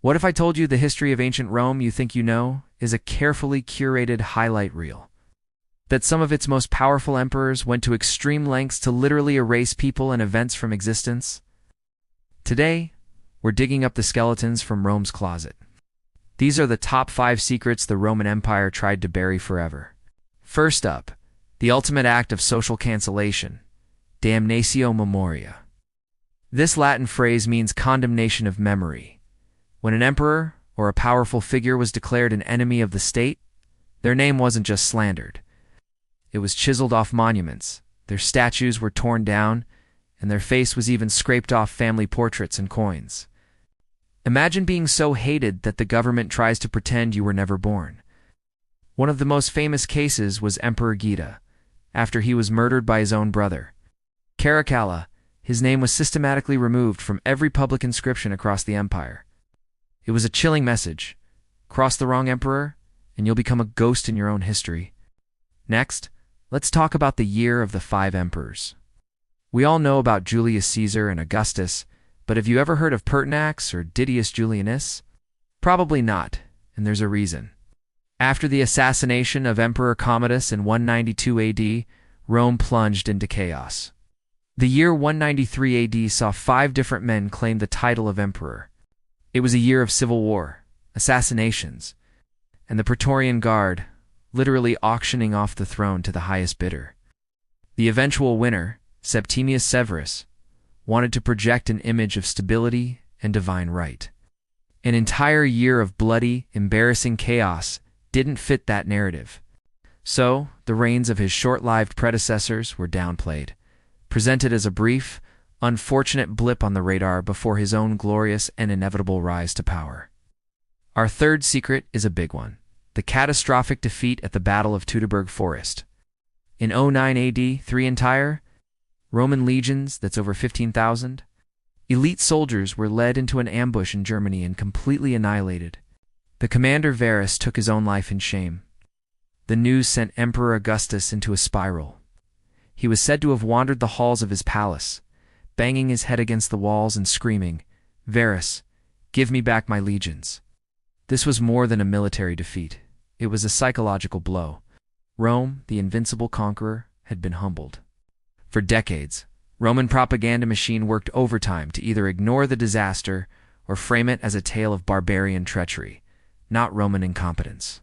What if I told you the history of ancient Rome you think you know is a carefully curated highlight reel? That some of its most powerful emperors went to extreme lengths to literally erase people and events from existence? Today, we're digging up the skeletons from Rome's closet. These are the top 5 secrets the Roman Empire tried to bury forever. First up, the ultimate act of social cancellation, damnatio memoria. This Latin phrase means condemnation of memory. When an emperor or a powerful figure was declared an enemy of the state, their name wasn't just slandered. It was chiseled off monuments, their statues were torn down, and their face was even scraped off family portraits and coins. Imagine being so hated that the government tries to pretend you were never born. One of the most famous cases was Emperor Geta, after he was murdered by his own brother. Caracalla, his name was systematically removed from every public inscription across the empire. It was a chilling message. Cross the wrong emperor, and you'll become a ghost in your own history. Next, let's talk about the year of the 5 emperors. We all know about Julius Caesar and Augustus, but have you ever heard of Pertinax or Didius Julianus? Probably not, and there's a reason. After the assassination of Emperor Commodus in 192 AD, Rome plunged into chaos. The year 193 AD saw 5 different men claim the title of emperor. It was a year of civil war, assassinations, and the Praetorian Guard literally auctioning off the throne to the highest bidder. The eventual winner, Septimius Severus, wanted to project an image of stability and divine right. An entire year of bloody, embarrassing chaos didn't fit that narrative. So, the reigns of his short-lived predecessors were downplayed, presented as a brief, unfortunate blip on the radar before his own glorious and inevitable rise to power. Our third secret is a big one: the catastrophic defeat at the Battle of Teutoburg Forest. In 09 AD, 3 entire Roman legions, that's over 15,000, elite soldiers were led into an ambush in Germany and completely annihilated. The commander Varus took his own life in shame. The news sent Emperor Augustus into a spiral. He was said to have wandered the halls of his palace, banging his head against the walls and screaming, "Varus, give me back my legions." This was more than a military defeat. It was a psychological blow. Rome, the invincible conqueror, had been humbled. For decades, Roman propaganda machine worked overtime to either ignore the disaster or frame it as a tale of barbarian treachery, not Roman incompetence.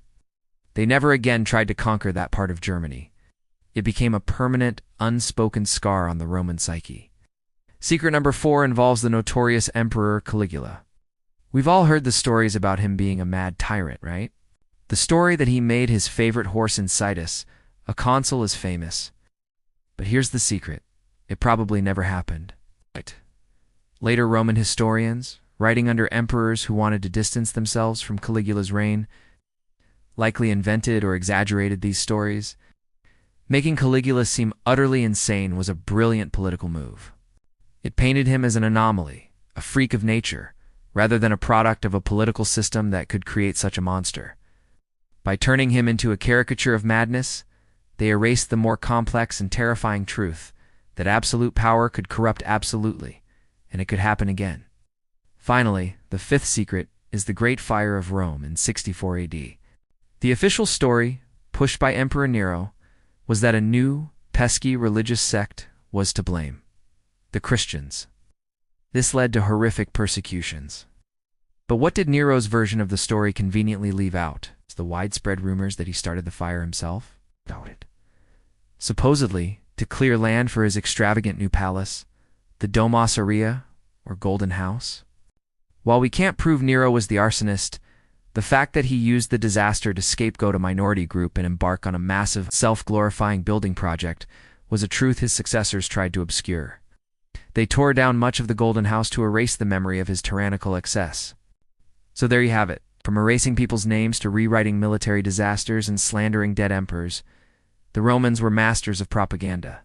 They never again tried to conquer that part of Germany. It became a permanent, unspoken scar on the Roman psyche. Secret number 4 involves the notorious Emperor Caligula. We've all heard the stories about him being a mad tyrant, right? The story that he made his favorite horse Incitus a consul is famous. But here's the secret: it probably never happened. Later Roman historians, writing under emperors who wanted to distance themselves from Caligula's reign, likely invented or exaggerated these stories. Making Caligula seem utterly insane was a brilliant political move. It painted him as an anomaly, a freak of nature, rather than a product of a political system that could create such a monster. By turning him into a caricature of madness, they erased the more complex and terrifying truth that absolute power could corrupt absolutely, and it could happen again. Finally, the 5th secret is the Great Fire of Rome in 64 AD. The official story, pushed by Emperor Nero, was that a new, pesky religious sect was to blame: the Christians. This led to horrific persecutions. But what did Nero's version of the story conveniently leave out? The widespread rumors that he started the fire himself? Doubted. Supposedly, to clear land for his extravagant new palace, the Domus Aurea, or Golden House. While we can't prove Nero was the arsonist, the fact that he used the disaster to scapegoat a minority group and embark on a massive, self-glorifying building project was a truth his successors tried to obscure. They tore down much of the Golden House to erase the memory of his tyrannical excess. So there you have it. From erasing people's names to rewriting military disasters and slandering dead emperors, the Romans were masters of propaganda.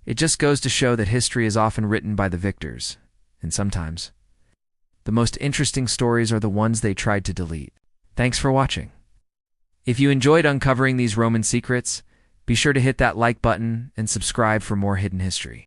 It just goes to show that history is often written by the victors, and sometimes the most interesting stories are the ones they tried to delete. Thanks for watching. If you enjoyed uncovering these Roman secrets, be sure to hit that like button and subscribe for more hidden history.